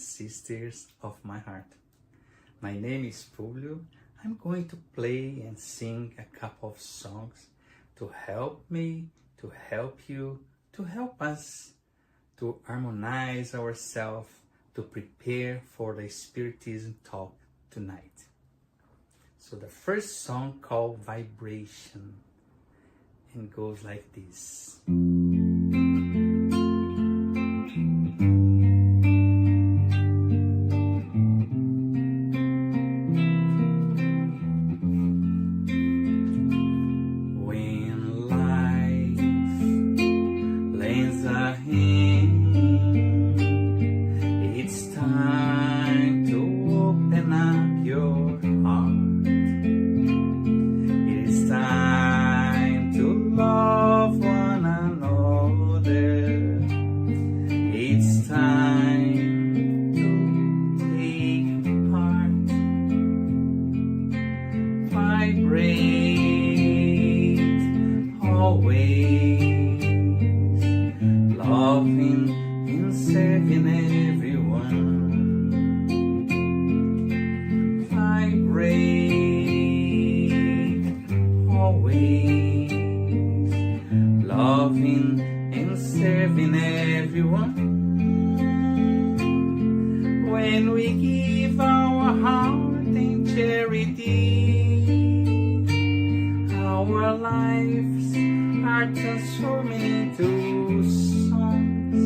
sisters of my heart. My name is Publio. I'm going to play and sing a couple of songs to help me, to help you, to help us to harmonize ourselves, to prepare for the Spiritism talk tonight. So the first song called Vibration, and goes like this. When life lends a hand, it's time to open up your heart. It's time to love one another. It's time to take part. Vibrate always, loving and serving everyone. Vibrate always, loving and serving everyone. When we give our heart in charity, our lives are transforming into songs.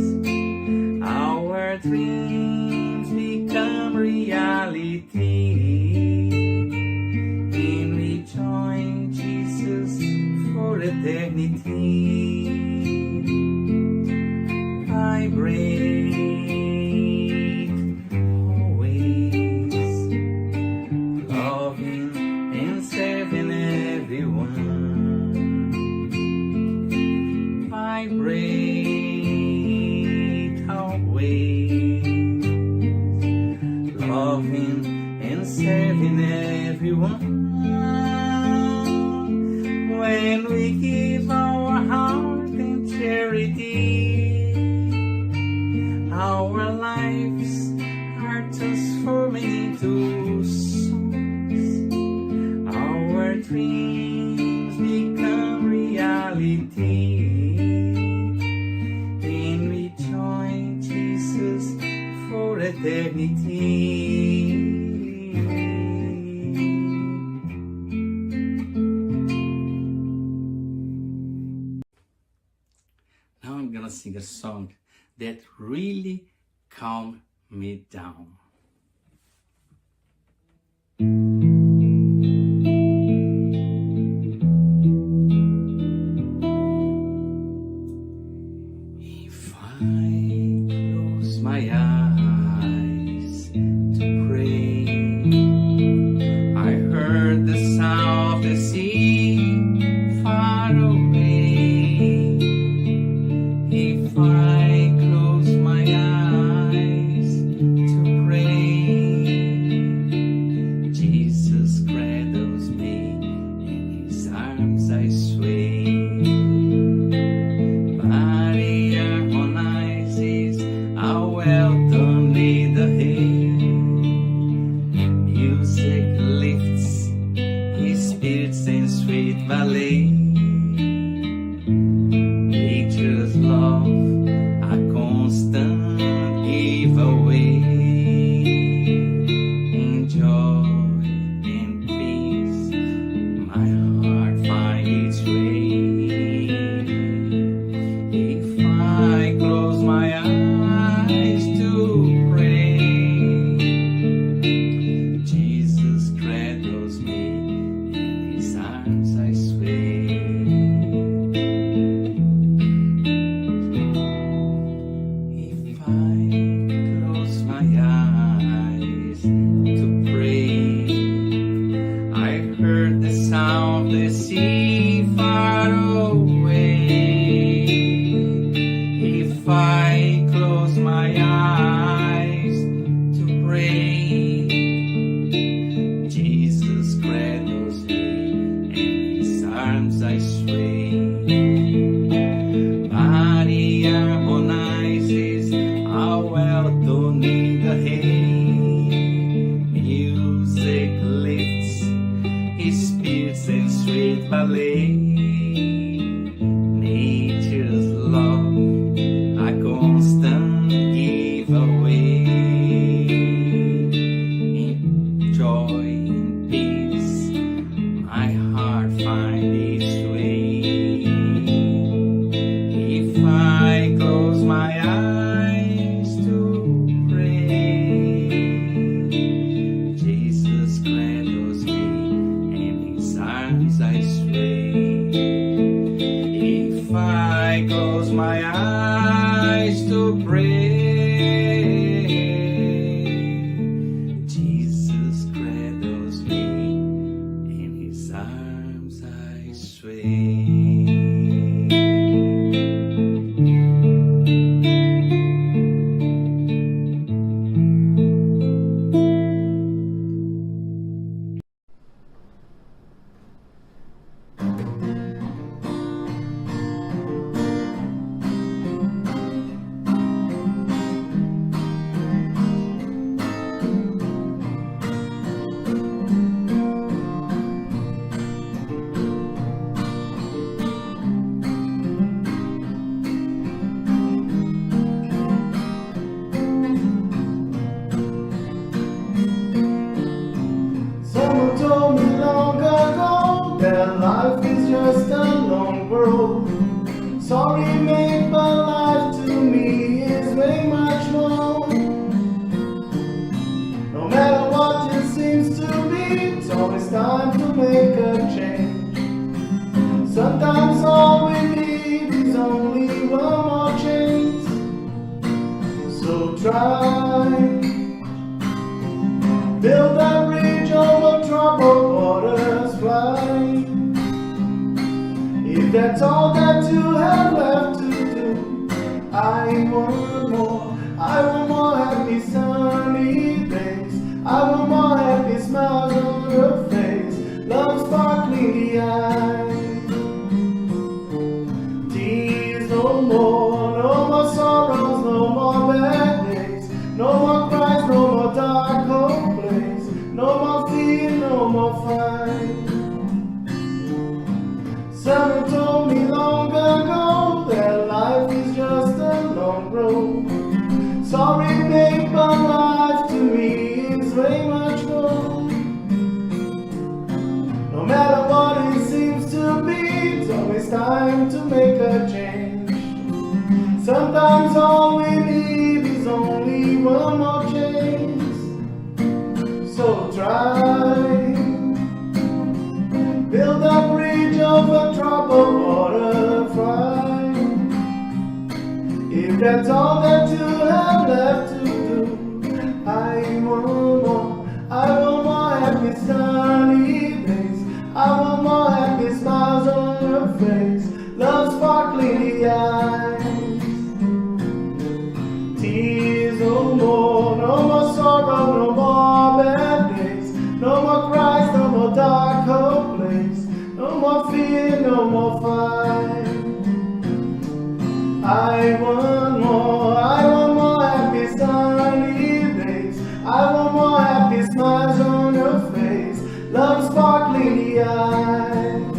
Our dreams become reality, and we join Jesus for eternity. Vibrate always, loving and serving everyone. Vibrate always, loving and serving everyone. When we give our heart in charity, our lives are transforming into songs. Our dreams become reality, and we join Jesus for eternity. Now I'm gonna sing a song that really calmed me down. If I close my eyes to pray, I heard the sound of the sea far away. If I close my eyes to pray, Jesus cradles me, in his arms I sway. Body harmonizes, how well done in the hand. Music lifts his spirits in sweet ballet. Nature's love, a constant giveaway. In joy and peace, my heart finds its way. If I close my eyes to pray, Jesus cradles me, in his arms I sway. If I close my eyes to pray, I heard the sound of the sea far away. If I close my eyes to pray, Jesus cradles me, in his arms I sway. Body harmonizes, how well done in the head. spirits and sweet ballet. Nature's love, a constant giveaway. In joy, in peace, my heart finds its way. If I close my eyes to pray, Jesus cradles me, in His arms I sway. If I close my eyes to pray, Jesus cradles me, in His arms I sway. Someone told me long ago that life is just a long road. Sorry made, but life to me is way much more. No matter what it seems to be, it's always time to make a change. Sometimes all we need is only one more chance. So try, build that bridge over troubled waters, fly. If that's all that you have left to do, I want more. I want more happy sunny days. I want more happy smiles on your face. Love sparkling the eyes. Tears no more, no more sorrows, no more bad days. No more cries, no more dark cold place. No more fear, no more fight. Someone told me long ago that life is just a long road. Sorry babe, but life to me is way much more. No matter what it seems to be, it's always time to make a change. Sometimes all we need is only one more chance. So try, build a bridge over troubled water, fly. If that's all that you have left to do, I want more. I want more happy sunny days. I want more happy smiles on your face. Love sparkling the eyes. Tears no more, no more sorrow, no more bad days. No more cries, no more dark cold place. No more fear, no more fight. I want more happy sunny days. I want more happy smiles on your face. Love sparkling the eyes.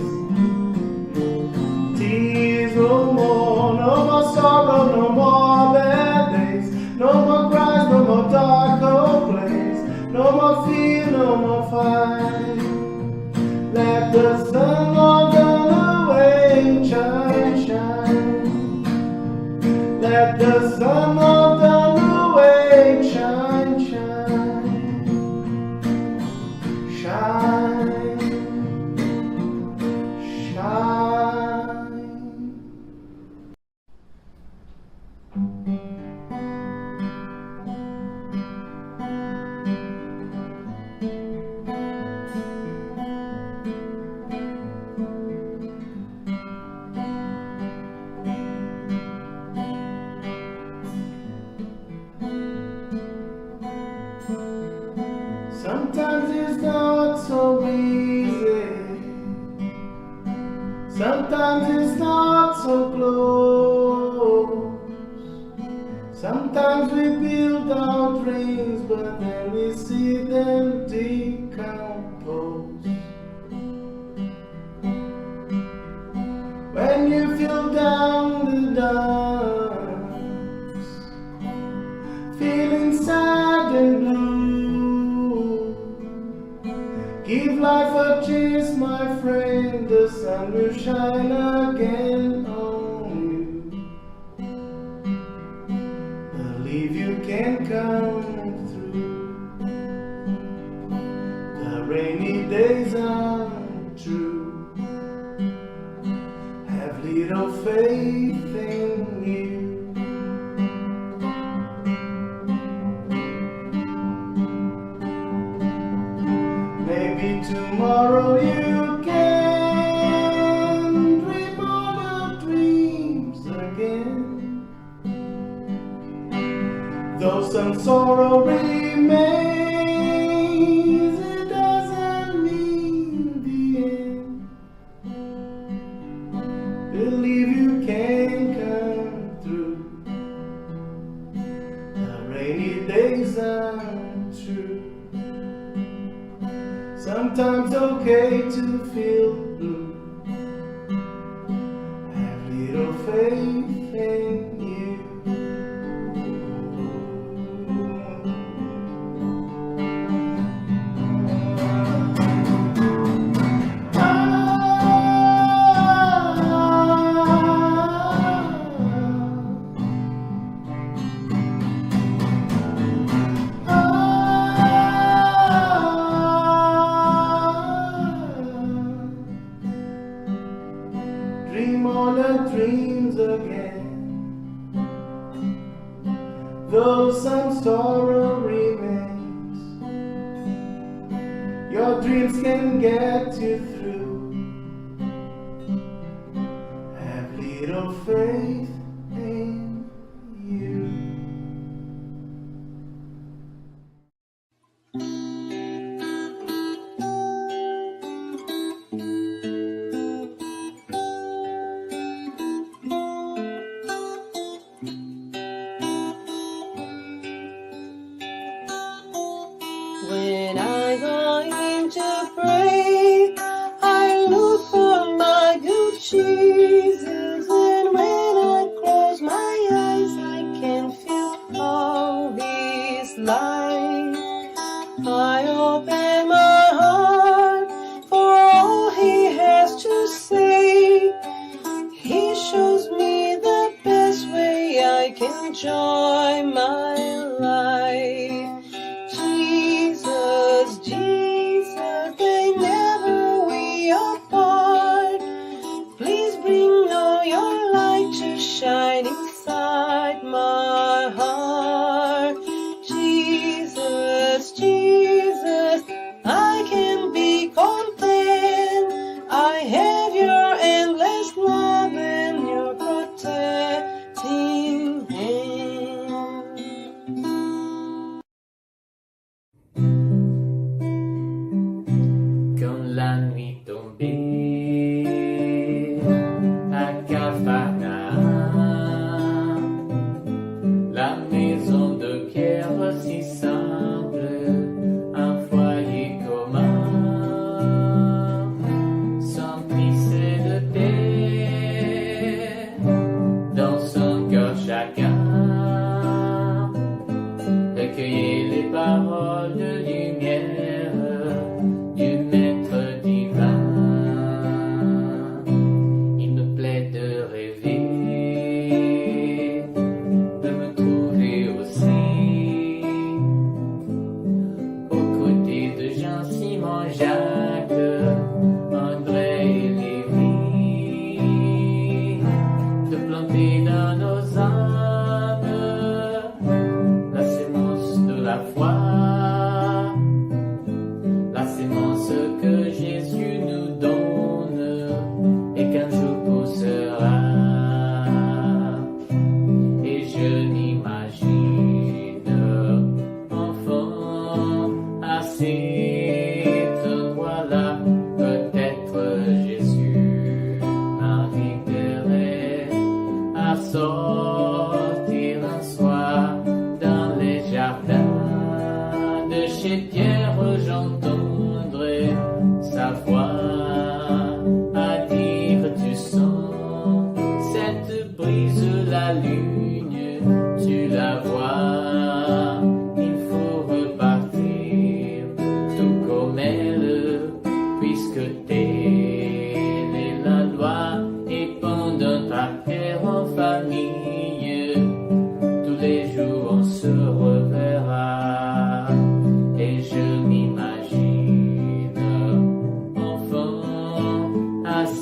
Tears no more sorrow, no more bad days. No more cries, no more dark cold place. No more fear, no more fight. Let the sun on the way shine, shine. Let the sun of the way shine, shine, shine, shine. Sometimes it's not so easy. Sometimes it's not so close. Sometimes we build our dreams, but then we see them decompose. dumps, feeling sad and blue. Give life a chance, my friend, the sun will shine again on you. Believe you can come through. The rainy days are true. Have little faith in you. Maybe tomorrow you can dream all your dreams again. Though some sorrow remains, it doesn't mean the end. Believe you can come through. The rainy days are true. Sometimes okay to feel blue. Have little faith in you. Dream all your dreams again. Though some sorrow remains, your dreams can get you through. Have little faith in you. When I go in to pray, I look for my good Jesus. And when I close my eyes, I can feel all His light. I open my heart for all He has to say. He shows me the best way I can enjoy my life. Jesus, they never we apart. Please bring all your light to shine inside my heart. Jesus, Jesus, I can be content. I have your endless love and your protecting hand.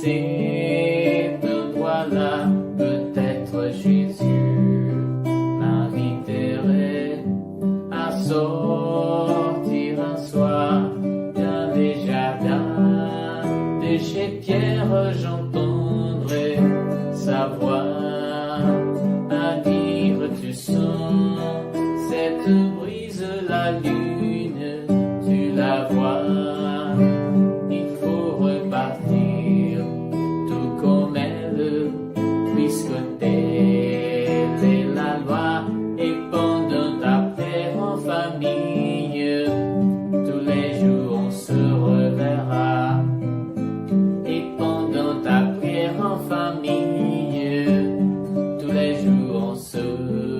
C'est te voilà, peut-être Jésus m'inviterait à sortir un soir dans les jardins de chez Pierre. J'entendrai sa voix à dire tu sens cette brise la lune, tu la vois. Il faut repartir tout comme elle, puisque telle est la loi. Et pendant ta paix en famille, tous les jours on se reverra. Et pendant ta prière en famille, tous les jours on se reverra.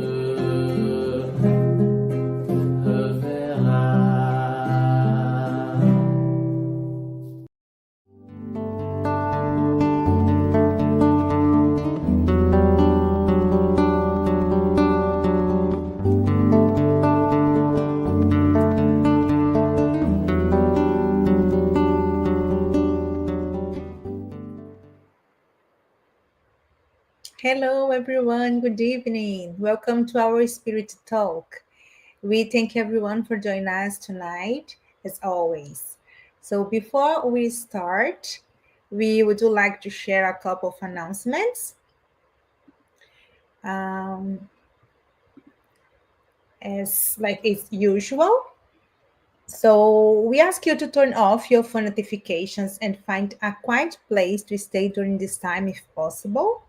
Hello, everyone. Good evening. Welcome to our Spirit Talk. We thank everyone for joining us tonight, as always. So, before we start, we would like to share a couple of announcements. Um, as like it's usual. So, we ask you to turn off your phone notifications and find a quiet place to stay during this time if possible.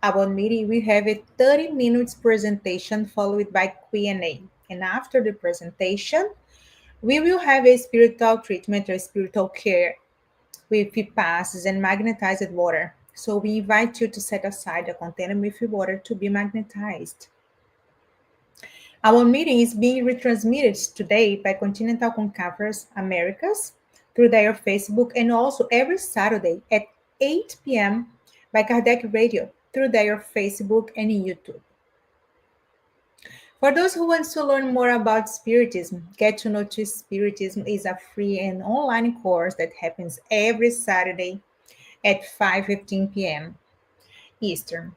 Our meeting will have a 30 minutes presentation followed by Q&A. And after the presentation, we will have a spiritual treatment or spiritual care with passes and magnetized water. So we invite you to set aside a container with water to be magnetized. Our meeting is being retransmitted today by Continental Conference Americas through their Facebook and also every Saturday at 8 p.m. by Kardec Radio through their Facebook and YouTube. For those who want to learn more about Spiritism, Get to Know to Spiritism is a free and online course that happens every Saturday at 5:15 p.m. Eastern.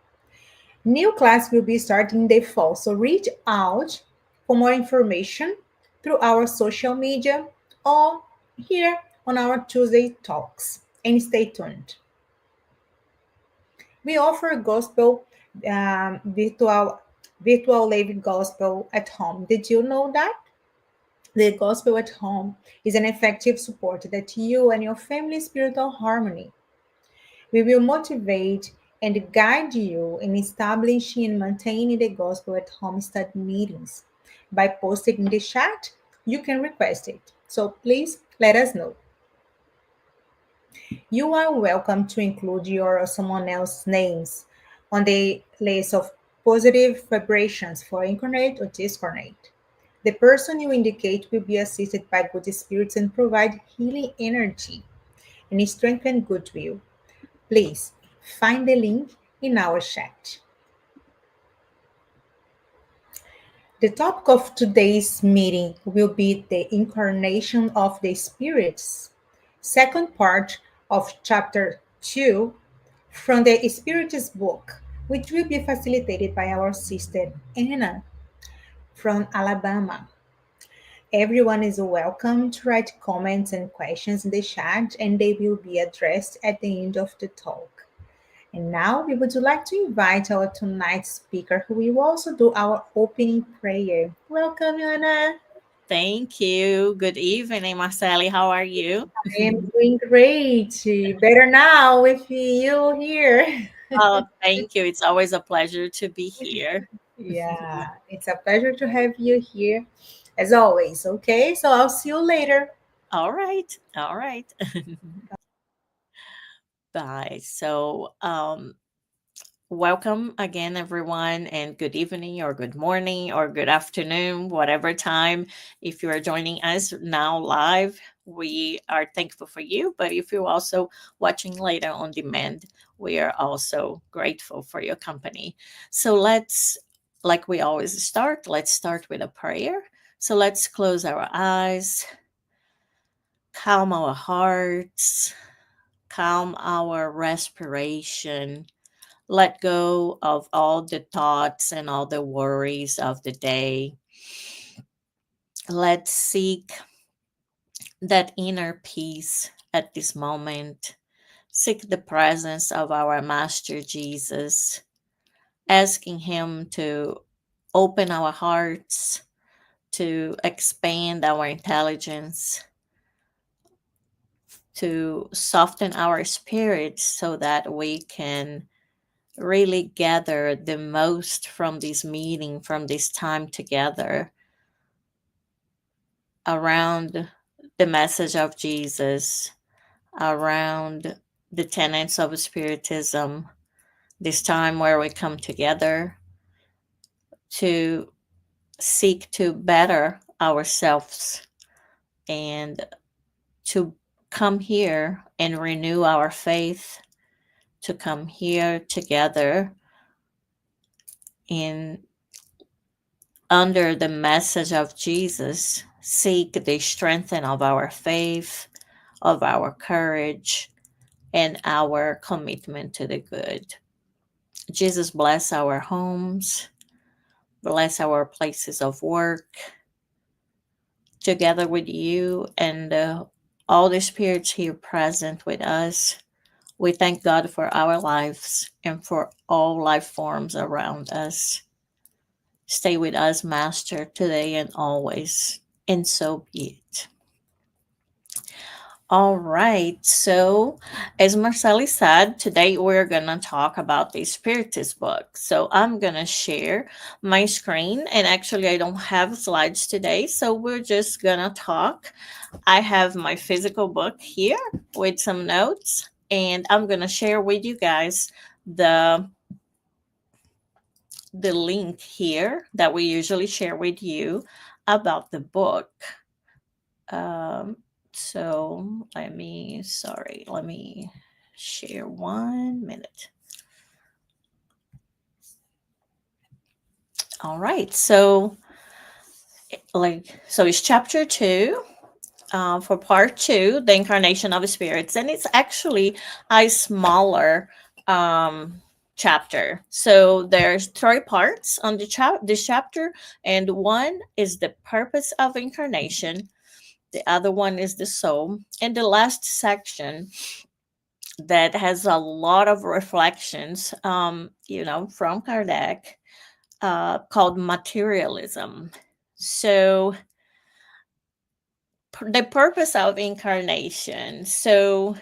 New class will be starting in the fall, so reach out for more information through our social media or here on our Tuesday talks. And stay tuned. We offer gospel virtual live gospel at home. Did you know that? The gospel at home is an effective support that you and your family's spiritual harmony. We will motivate and guide you in establishing and maintaining the gospel at home study meetings. By posting in the chat, you can request it. So please let us know. You are welcome to include your or someone else's names on the list of positive vibrations for incarnate or discarnate. The person you indicate will be assisted by good spirits and provide healing energy and strengthen goodwill. Please find the link in our chat. The topic of today's meeting will be the incarnation of the spirits, second part of chapter 2 from the Spiritist book, which will be facilitated by our sister Anna from Alabama. Everyone is welcome to write comments and questions in the chat, and they will be addressed at the end of the talk. And now we would like to invite our tonight's speaker, who will also do our opening prayer. Welcome, Anna. Thank you. Good evening, Marceli. How are you? I am doing great. Better now with you here. Oh, thank you. It's always a pleasure to be here. Yeah, it's a pleasure to have you here as always. Okay, so I'll see you later. All right. All right. Bye. So, welcome again, everyone, and good evening, or good morning, or good afternoon, whatever time. If you are joining us now live, we are thankful for you. But if you're also watching later on demand, we are also grateful for your company. So like we always let's start with a prayer. So let's close our eyes, calm our hearts, calm our respiration, let go of all the thoughts and all the worries of the day. Let's seek that inner peace at this moment. Seek the presence of our Master Jesus, asking Him to open our hearts, to expand our intelligence, to soften our spirits so that we can really gather the most from this meeting, from this time together around the message of Jesus, around the tenets of Spiritism, this time where we come together to seek to better ourselves and to come here and renew our faith, to come here together in under the message of Jesus, seek the strengthening of our faith, of our courage, and our commitment to the good. Jesus, bless our homes, bless our places of work, together with you and all the spirits here present with us. We thank God for our lives and for all life forms around us. Stay with us, Master, today and always, and so be it. All right, so as Marceli said, today we're gonna talk about the Spiritist book. So I'm gonna share my screen, and actually I don't have slides today, so we're just gonna talk. I have my physical book here with some notes, and I'm gonna share with you guys the link here that we usually share with you about the book. So let me share 1 minute. All right, so it's chapter 2. For part 2, the Incarnation of Spirits, and it's actually a smaller chapter. So there's 3 parts on this chapter, and one is the purpose of incarnation. The other one is the soul, and the last section that has a lot of reflections, from Kardec, called Materialism. So the purpose of incarnation. So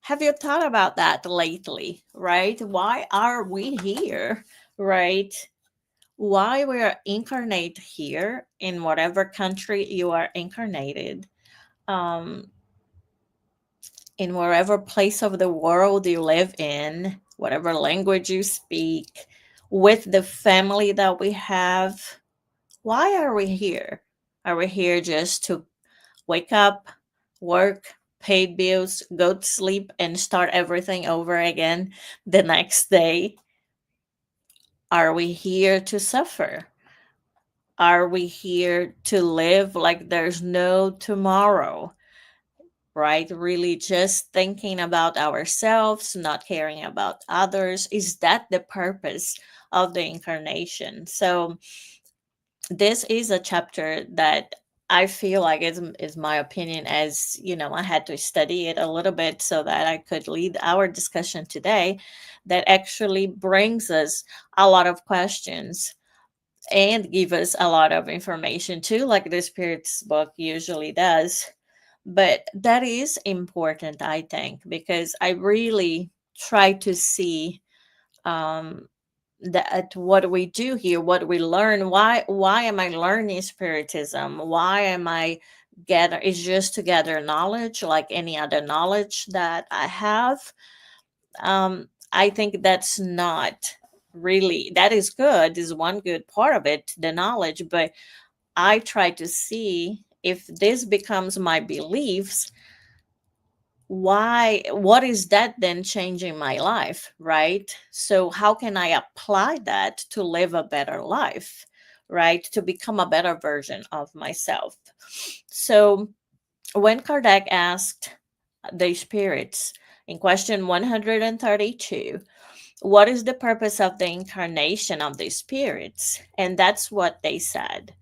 have you thought about that lately, right? Why are we here, right? Why we are incarnate here in whatever country you are incarnated, in whatever place of the world you live in, whatever language you speak, with the family that we have. Why are we here? Are we here just to wake up, work, pay bills, go to sleep, and start everything over again the next day? Are we here to suffer? Are we here to live like there's no tomorrow? Right? Really just thinking about ourselves, not caring about others. Is that the purpose of the incarnation? So, this is a chapter that I feel like is my opinion, as I had to study it a little bit so that I could lead our discussion today, that actually brings us a lot of questions and give us a lot of information too, like the Spirit's book usually does. But that is important, I think, because I really try to see that what we do here, what we learn. Why am I learning Spiritism? Why am I gather? It's just to gather knowledge, like any other knowledge that I have. I think that's not really, that is good, is one good part of it, the knowledge, but I try to see if this becomes my beliefs, what is that then changing my life, right? So how can I apply that to live a better life, right? To become a better version of myself. So when Kardec asked the spirits, In question 132, what is the purpose of the incarnation of the spirits? And that's what they said.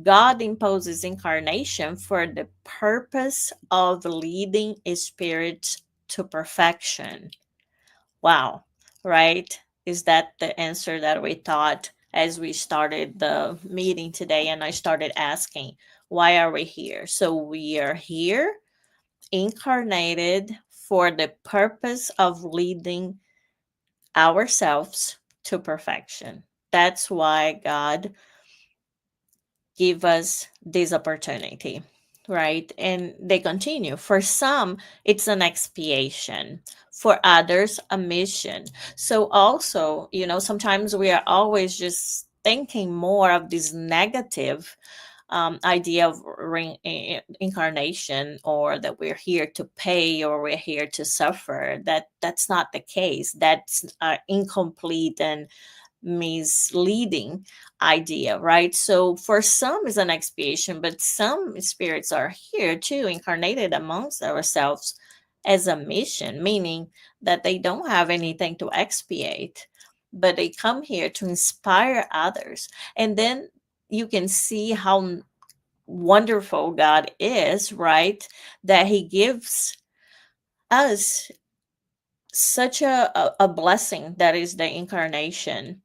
God imposes incarnation for the purpose of leading spirits to perfection. Wow, right? Is that the answer that we thought as we started the meeting today? And I started asking, why are we here? So we are here incarnated for the purpose of leading ourselves to perfection. That's why God give us this opportunity, right? And they continue. For some, it's an expiation. For others, a mission. So also, sometimes we are always just thinking more of this negative idea of incarnation, or that we're here to pay or we're here to suffer. That's not the case. That's incomplete and misleading idea, right? So for some is an expiation, but some spirits are here too, incarnated amongst ourselves as a mission, meaning that they don't have anything to expiate, but they come here to inspire others. And then you can see how wonderful God is, right? That He gives us such a blessing, that is the incarnation,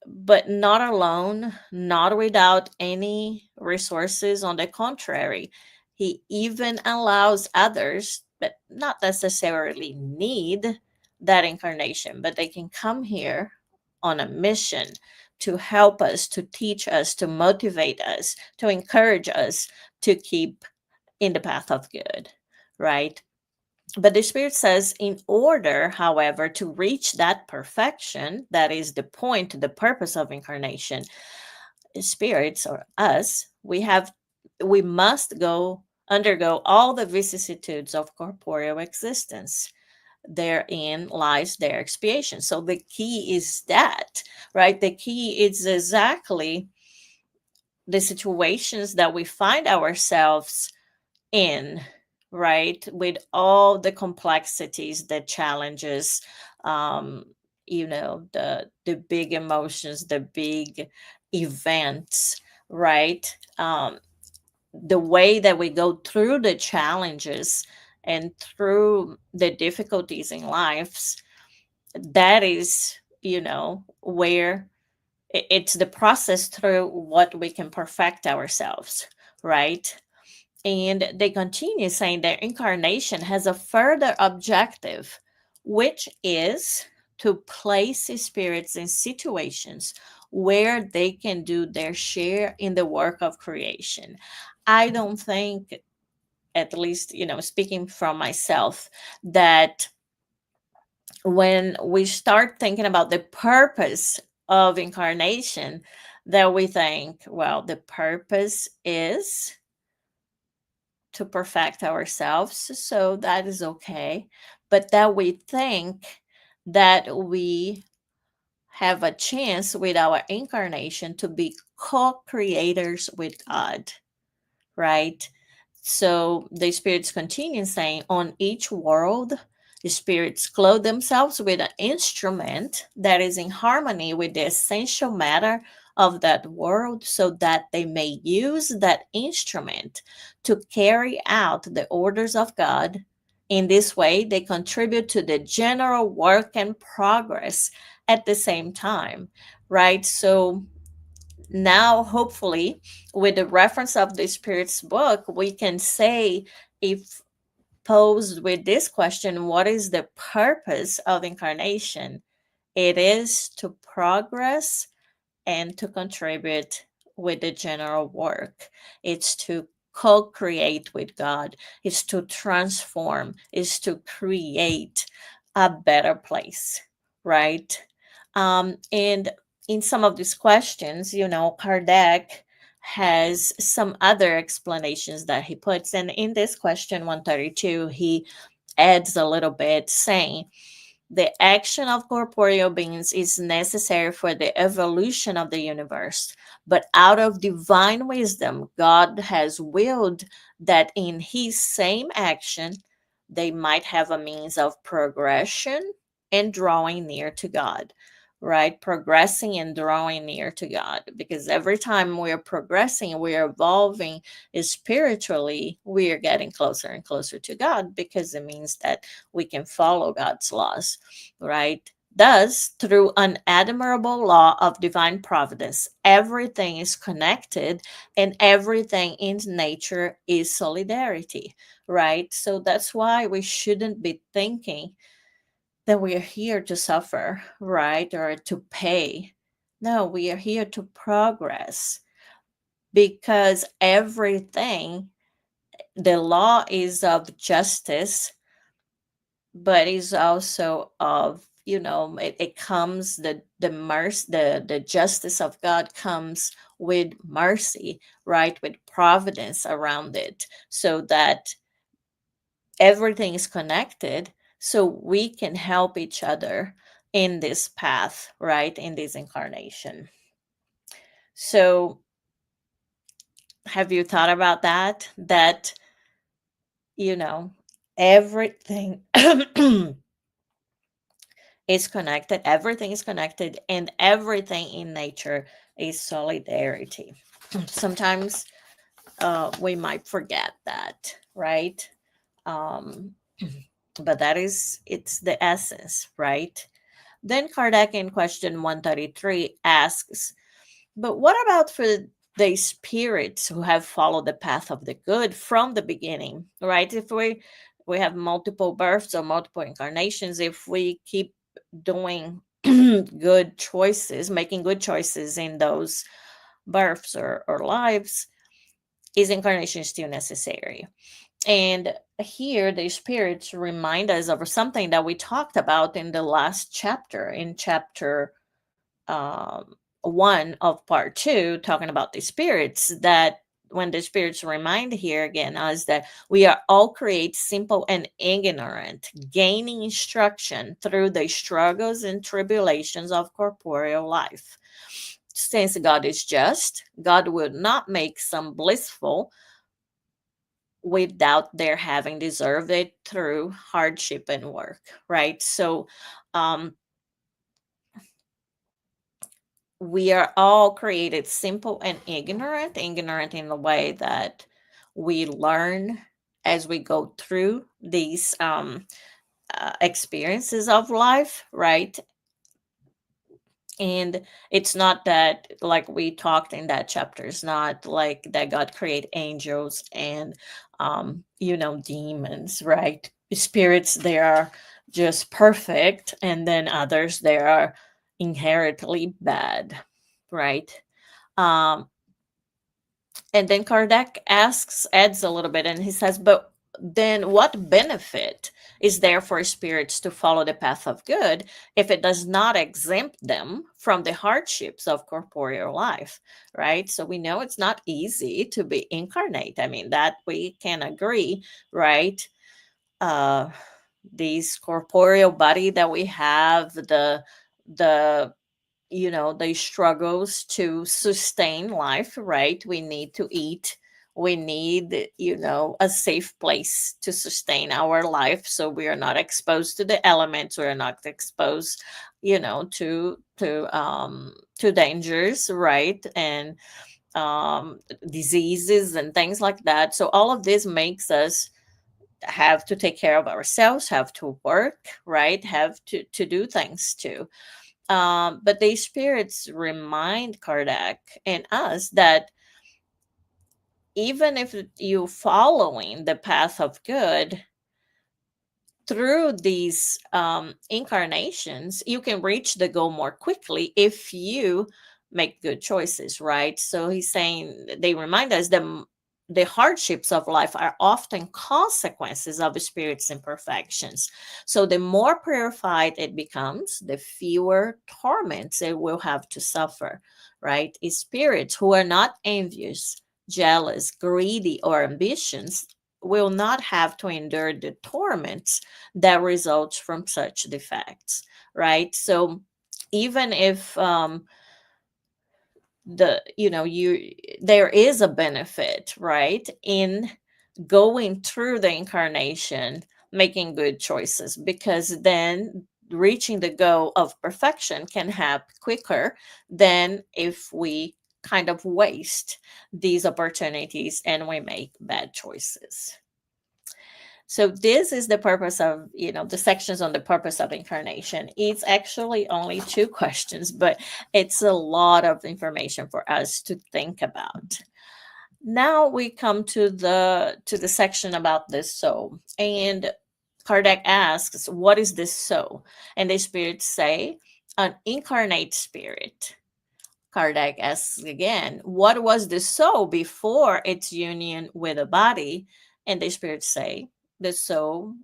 but not alone, not without any resources. On the contrary, He even allows others that not necessarily need that incarnation, but they can come here on a mission to help us, to teach us, to motivate us, to encourage us to keep in the path of good, right? But the Spirit says, in order, however, to reach that perfection, that is the point, the purpose of incarnation, spirits or us, we must undergo all the vicissitudes of corporeal existence. Therein lies their expiation. So the key is that, right? The key is exactly the situations that we find ourselves in, right? With all the complexities, the challenges, um, the big emotions, the big events, right? The way that we go through the challenges and through the difficulties in lives, that is, where it's the process through what we can perfect ourselves, right? And they continue saying that incarnation has a further objective, which is to place spirits in situations where they can do their share in the work of creation. I don't think, at least, speaking from myself, that when we start thinking about the purpose of incarnation, that we think, well, the purpose is to perfect ourselves, so that is okay. But that we think that we have a chance with our incarnation to be co creators with God, right? So the spirits continue saying, on each world, the spirits clothe themselves with an instrument that is in harmony with the essential matter of that world, so that they may use that instrument to carry out the orders of God. In this way, they contribute to the general work and progress at the same time, right? So now, hopefully, with the reference of the Spirit's book, we can say, if posed with this question, what is the purpose of incarnation? It is to progress and to contribute with the general work. It's to co-create with God. It's to transform. It's to create a better place, right? And in some of these questions, Kardec has some other explanations that he puts. And in this question 132, he adds a little bit, saying, the action of corporeal beings is necessary for the evolution of the universe, but out of divine wisdom, God has willed that in his same action, they might have a means of progression and drawing near to God, right? Progressing and drawing near to God. Because every time we're progressing, we're evolving spiritually, we are getting closer and closer to God, because it means that we can follow God's laws, right? Thus, through an admirable law of divine providence, everything is connected and everything in nature is solidarity, right? So that's why we shouldn't be thinking that we are here to suffer, right? Or to pay. No, we are here to progress, because everything, the law is of justice, but is also of, it comes, the mercy, the justice of God comes with mercy, right? With providence around it, so that everything is connected, so we can help each other in this path, right? In this incarnation. So have you thought about that? That, you know, everything is connected, everything is connected, and everything in nature is solidarity. Sometimes we might forget that, right? Um, but it's the essence, right? Then Kardec in question 133 asks, but what about for the spirits who have followed the path of the good from the beginning, right? If we have multiple births or multiple incarnations, if we keep doing good choices, making good choices in those births or lives, is incarnation still necessary? And here the spirits remind us of something that we talked about in the last chapter, in chapter um, 1 of part 2, talking about the spirits, that when the spirits remind here again us that we are all created simple and ignorant, gaining instruction through the struggles and tribulations of corporeal life. Since God is just, God will not make some blissful without their having deserved it through hardship and work, right? So um, we are all created simple and ignorant, ignorant in the way that we learn as we go through these experiences of life, right? And it's not that, like we talked in that chapter, it's not like that God create angels and demons, right? Spirits, they are just perfect, and then others, they are inherently bad, right? um and then Kardec adds a little bit, and he says, but then what benefit is there for spirits to follow the path of good if it does not exempt them from the hardships of corporeal life, right? So we know it's not easy to be incarnate. I mean, that we can agree, right? Uh, this corporeal body that we have, the the struggles to sustain life, right? We need to eat, we need a safe place to sustain our life, so we are not exposed to the elements, we are not exposed to dangers, right? And diseases and things like that. So all of this makes us have to take care of ourselves, have to work, right? Have to do things too. But the spirits remind Kardec and us that even if you following the path of good through these incarnations, you can reach the goal more quickly if you make good choices, right? So he's saying, they remind us that the hardships of life are often consequences of spirit's imperfections. So the more purified it becomes, the fewer torments it will have to suffer, right? Spirits who are not envious, jealous, greedy, or ambitious will not have to endure the torments that results from such defects, right? So even if there is a benefit, right, in going through the incarnation, making good choices, because then reaching the goal of perfection can happen quicker than if we kind of waste these opportunities and we make bad choices. So this is the purpose of, the sections on the purpose of incarnation. It's actually only 2 questions, but it's a lot of information for us to think about. Now we come to the section about the soul. And Kardec asks, what is this soul? And the spirits say, an incarnate spirit. Kardec asks again, what was the soul before its union with the body? And the spirits say, the soul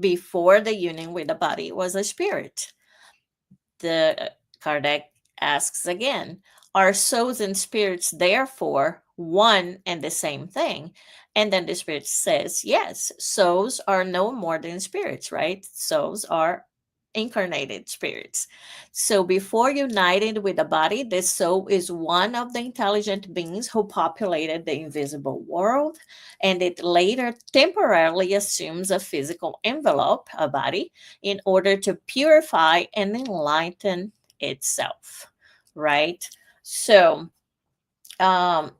before the union with the body was a spirit. The Kardec asks again, are souls and spirits therefore one and the same thing? And then the spirit says, yes, souls are no more than spirits, right? Souls are incarnated spirits. So before united with the body, the soul is one of the intelligent beings who populated the invisible world, and it later temporarily assumes a physical envelope, a body, in order to purify and enlighten itself, right? So now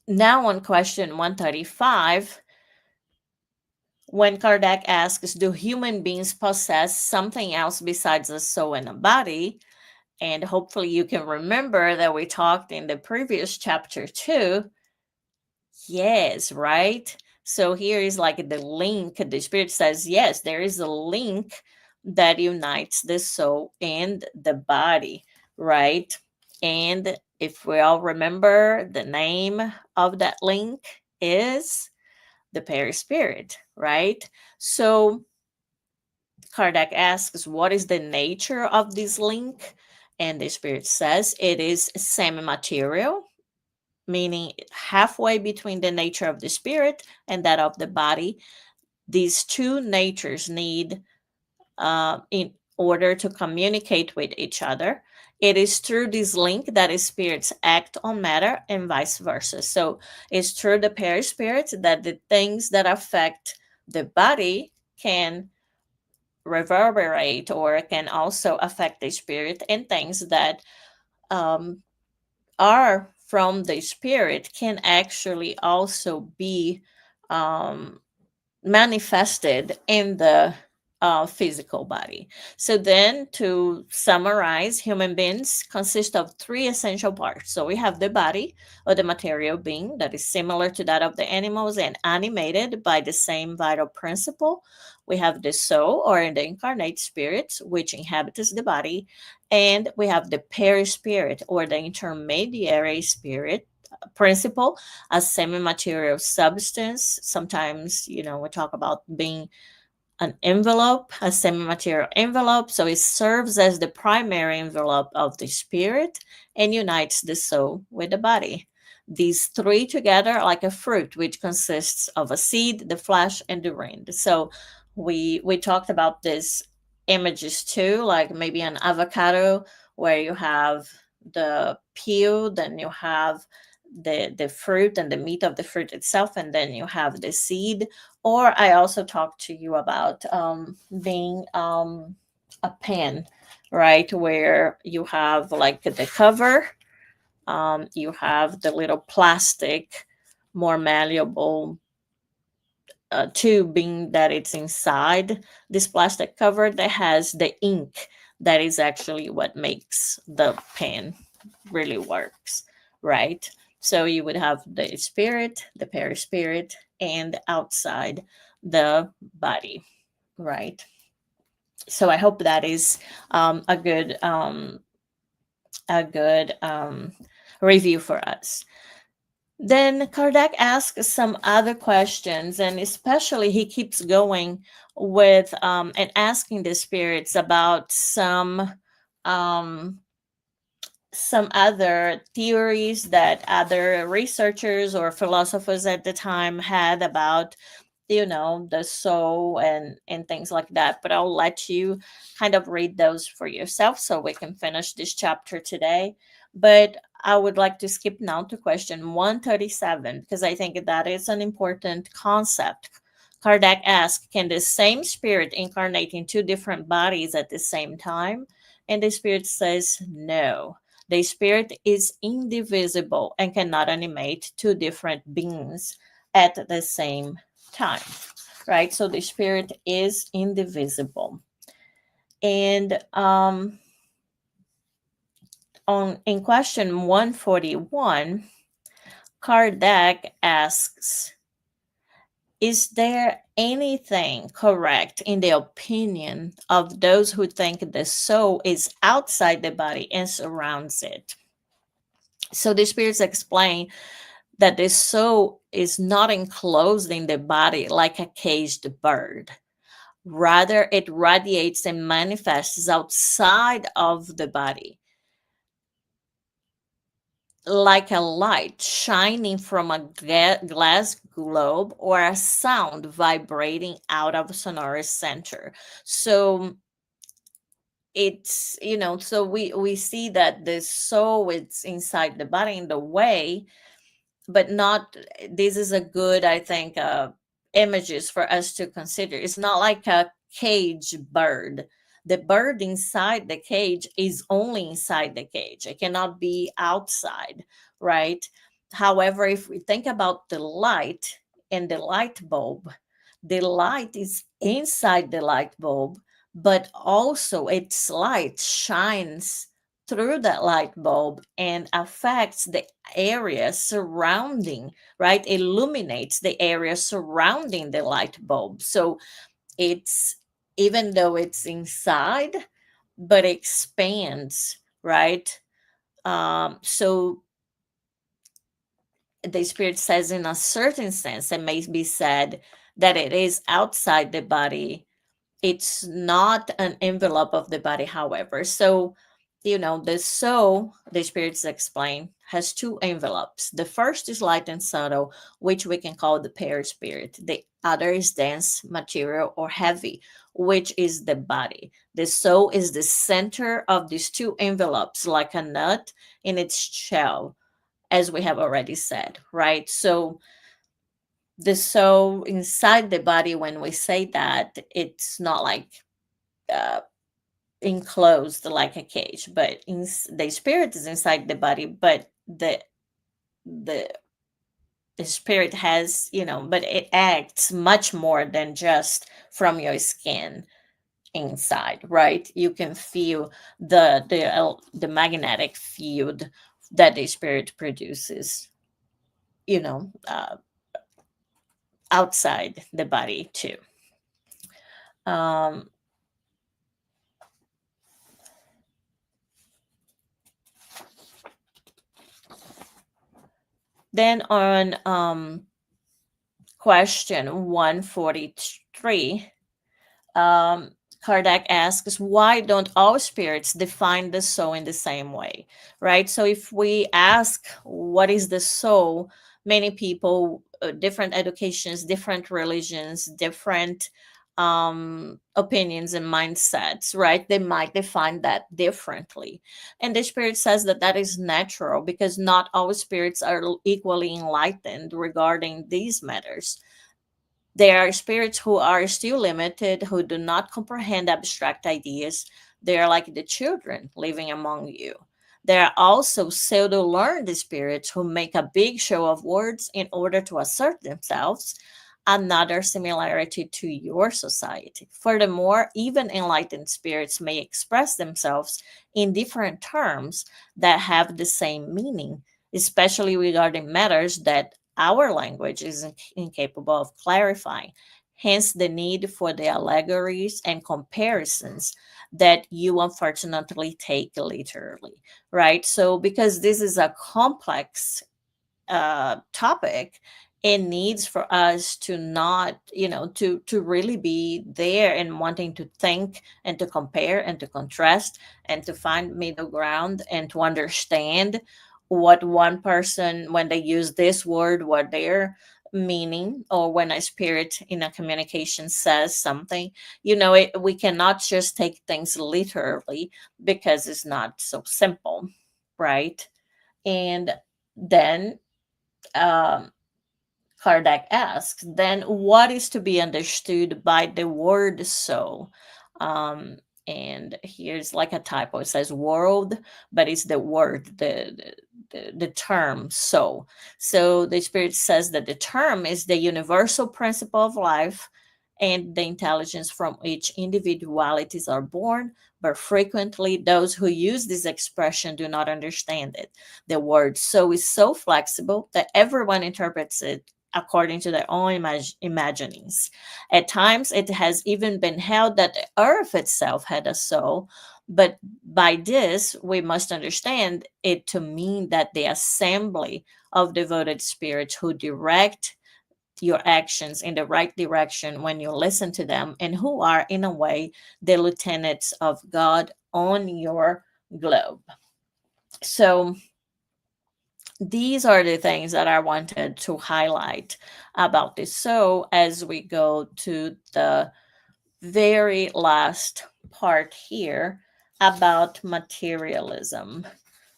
on question 135, when Kardec asks, do human beings possess something else besides a soul and a body? And hopefully you can remember that we talked in the previous chapter too. Yes, right? So here is like the link. The spirit says, yes, there is a link that unites the soul and the body, right? And if we all remember, the name of that link is the perispirit, right? So Kardec asks, what is the nature of this link? And the spirit says it is semi-material, meaning halfway between the nature of the spirit and that of the body. These two natures need, in order to communicate with each other. It is through this link that spirits act on matter and vice versa. So it's through the perispirit that the things that affect the body can reverberate or can also affect the spirit, and things that are from the spirit can actually also be manifested in the physical body. So then, to summarize, human beings consist of 3 essential parts. So we have the body, or the material being, that is similar to that of the animals and animated by the same vital principle. We have the soul, or the incarnate spirit, which inhabits the body. And we have the perispirit, or the intermediary spirit principle, a semi-material substance. Sometimes, we talk about being an envelope, a semi-material envelope. So it serves as the primary envelope of the spirit and unites the soul with the body. These 3 together are like a fruit, which consists of a seed, the flesh, and the rind. So we talked about these images too, like maybe an avocado, where you have the peel, then you have the fruit and the meat of the fruit itself, and then you have the seed. Or I also talked to you about being a pen, right, where you have like the cover, you have the little plastic, more malleable tubing that it's inside this plastic cover that has the ink that is actually what makes the pen really works, right? So you would have the spirit, the perispirit, and outside the body, right? So I hope that is a good review for us. Then Kardec asks some other questions, and especially he keeps going with and asking the spirits about some other theories that other researchers or philosophers at the time had about the soul and things like that. But I'll let you kind of read those for yourself so we can finish this chapter today. But I would like to skip now to question 137, because I think that is an important concept. Kardec asked, can the same spirit incarnate in two different bodies at the same time? And the spirit says no. The spirit is indivisible and cannot animate two different beings at the same time, right? So the spirit is indivisible. And in question 141, Kardec asks, is there anything correct in the opinion of those who think the soul is outside the body and surrounds it? So the spirits explain that the soul is not enclosed in the body like a caged bird. Rather, it radiates and manifests outside of the body, like a light shining from a glass globe or a sound vibrating out of a sonorous center. So it's, so we see that the soul is inside the body in the way, but not, this is a good, I think, images for us to consider. It's not like a cage bird. The bird inside the cage is only inside the cage, it cannot be outside, right? However, if we think about the light and the light bulb, the light is inside the light bulb, but also its light shines through that light bulb and affects the area surrounding, right? Illuminates the area surrounding the light bulb. So it's, even though it's inside, but expands, right? So the spirit says, in a certain sense, it may be said that it is outside the body. It's not an envelope of the body, however. So, the soul, the spirits explain, has two envelopes. The first is light and subtle, which we can call the perispirit. The other is dense, material, or heavy, which is the body. The soul is the center of these two envelopes, like a nut in its shell, as we have already said, right? So the soul inside the body, when we say that, it's not like uh, enclosed like a cage, but the spirit is inside the body, but the the spirit has, but it acts much more than just from your skin inside, right? You can feel the magnetic field that the spirit produces, you know uh, outside the body too. um then on question 143, um, Kardec asks, why don't all spirits define the soul in the same way, right? So if we ask, what is the soul? Many people, different educations, different religions, different opinions and mindsets, right? They might define that differently. And the spirit says that that is natural because not all spirits are equally enlightened regarding these matters. There are spirits who are still limited, who do not comprehend abstract ideas. They are like the children living among you. There are also pseudo learned spirits who make a big show of words in order to assert themselves, another similarity to your society. Furthermore, even enlightened spirits may express themselves in different terms that have the same meaning, especially regarding matters that our language is incapable of clarifying. Hence, the need for the allegories and comparisons that you unfortunately take literally, right? So, because this is a complex topic, it needs for us to not, to really be there and wanting to think and to compare and to contrast and to find middle ground and to understand what one person, when they use this word, what their meaning, or when a spirit in a communication says something, we cannot just take things literally because it's not so simple, right? And then um, Kardec asks, then what is to be understood by the word soul? Um, and here's like a typo. It says world, but it's the word, the term soul. So the Spirit says that the term is the universal principle of life and the intelligence from which individualities are born, but frequently those who use this expression do not understand it. The word soul is so flexible that everyone interprets it according to their own imaginings. At times, it has even been held that the earth itself had a soul, but by this, we must understand it to mean that the assembly of devoted spirits who direct your actions in the right direction when you listen to them, and who are, in a way, the lieutenants of God on your globe. So, these are the things that I wanted to highlight about this. So, as we go to the very last part here about materialism,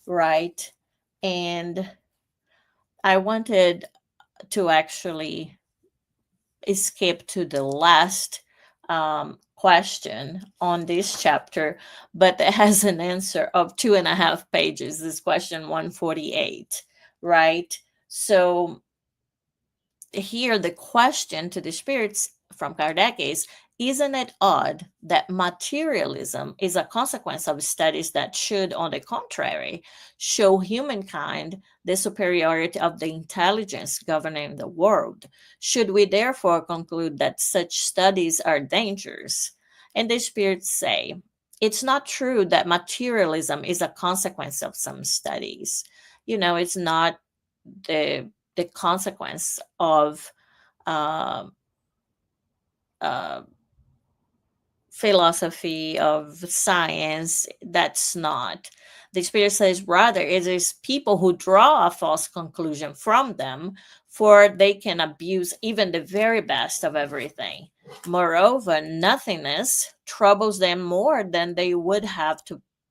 right? And I wanted to actually skip to the last question on this chapter, but it has an answer of 2.5 pages. This question 148, right? So here the question to the spirits from Kardec is, isn't it odd that materialism is a consequence of studies that should, on the contrary, show humankind the superiority of the intelligence governing the world? Should we therefore conclude that such studies are dangerous? And the spirits say, it's not true that materialism is a consequence of some studies. It's not the consequence of uh, uh, philosophy, of science. That's not. The Spirit says, rather, it is people who draw a false conclusion from them, for they can abuse even the very best of everything. Moreover, nothingness troubles them more than they would have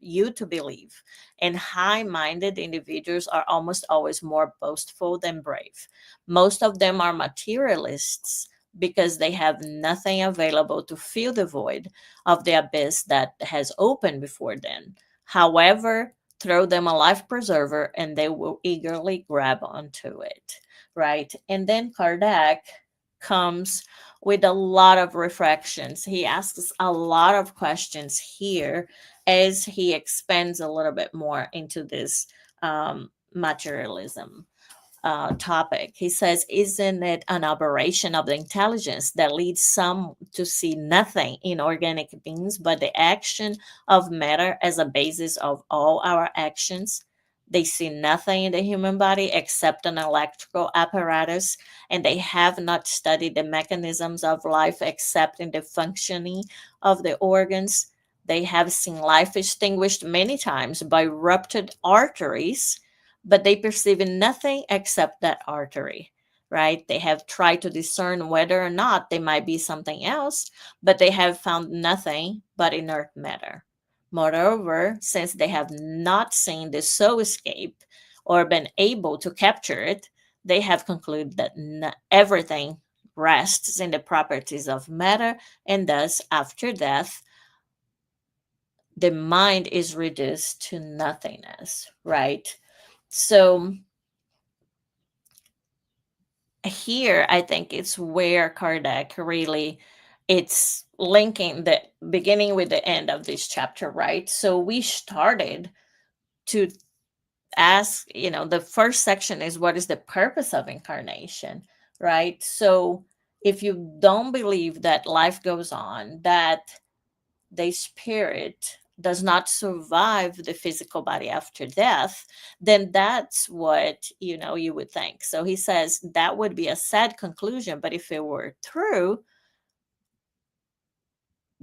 you to believe. And high minded individuals are almost always more boastful than brave. Most of them are materialists because they have nothing available to fill the void of the abyss that has opened before them. However, throw them a life preserver and they will eagerly grab onto it, right? And then Kardec comes with a lot of reflections. He asks a lot of questions here as he expands a little bit more into this materialism topic. He says, isn't it an aberration of the intelligence that leads some to see nothing in organic beings but the action of matter as a basis of all our actions? They see nothing in the human body except an electrical apparatus, and they have not studied the mechanisms of life except in the functioning of the organs. They have seen life extinguished many times by ruptured arteries, but they perceive nothing except that artery, right? They have tried to discern whether or not they might be something else, but they have found nothing but inert matter. Moreover, since they have not seen the soul escape or been able to capture it, they have concluded that everything rests in the properties of matter, and thus, after death, the mind is reduced to nothingness, right? So here I think it's where Kardec really, it's linking the beginning with the end of this chapter, right? So we started to ask, the first section is, what is the purpose of incarnation, right? So if you don't believe that life goes on, that the spirit does not survive the physical body after death, then that's what you would think. So he says that would be a sad conclusion, but if it were true,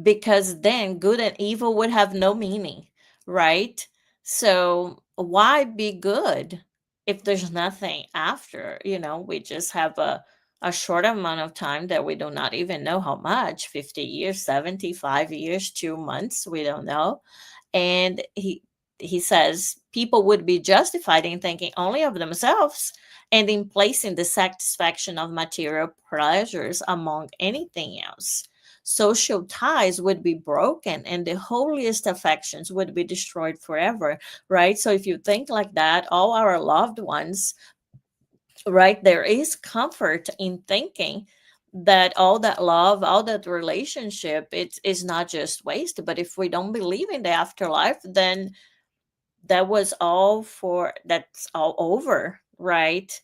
because then good and evil would have no meaning, right? So why be good if there's nothing after? We just have a short amount of time that we do not even know how much, 50 years, 75 years, 2 months, we don't know. And he says people would be justified in thinking only of themselves and in placing the satisfaction of material pleasures among anything else. Social ties would be broken and the holiest affections would be destroyed forever, right? So if you think like that, all our loved ones, right, there is comfort in thinking that all that love, all that relationship, it is not just waste. But if we don't believe in the afterlife, then that's all over, right?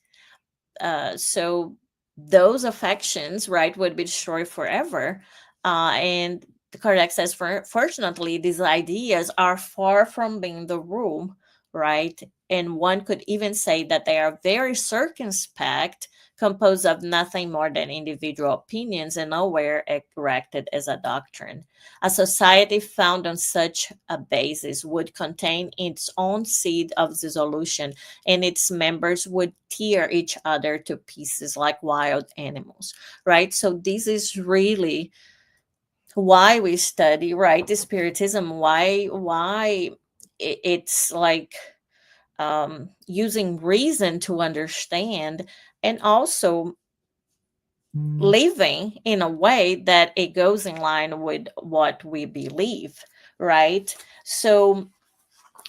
So those affections, right, would be destroyed forever. And the Kardec says, fortunately, these ideas are far from being the rule, right? And one could even say that they are very circumspect, composed of nothing more than individual opinions and nowhere erected as a doctrine. A society found on such a basis would contain its own seed of dissolution, and its members would tear each other to pieces like wild animals, right? So this is really why we study, right, the spiritism, why it's like using reason to understand, and also living in a way that it goes in line with what we believe, right? So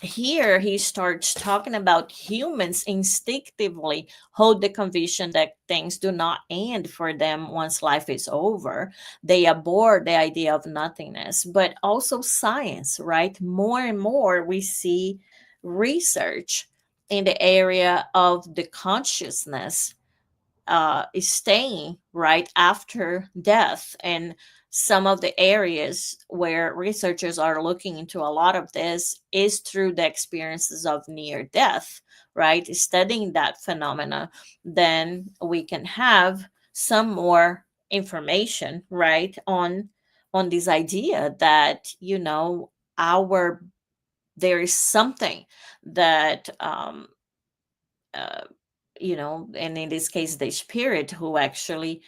here he starts talking about humans instinctively hold the conviction that things do not end for them once life is over. They abhor the idea of nothingness, but also science, right? More and more we see research in the area of the consciousness is staying right after death. And some of the areas where researchers are looking into a lot of this is through the experiences of near death, right? Studying that phenomena, then we can have some more information, right, on this idea that, our there is something that uh, and in this case, the spirit who actually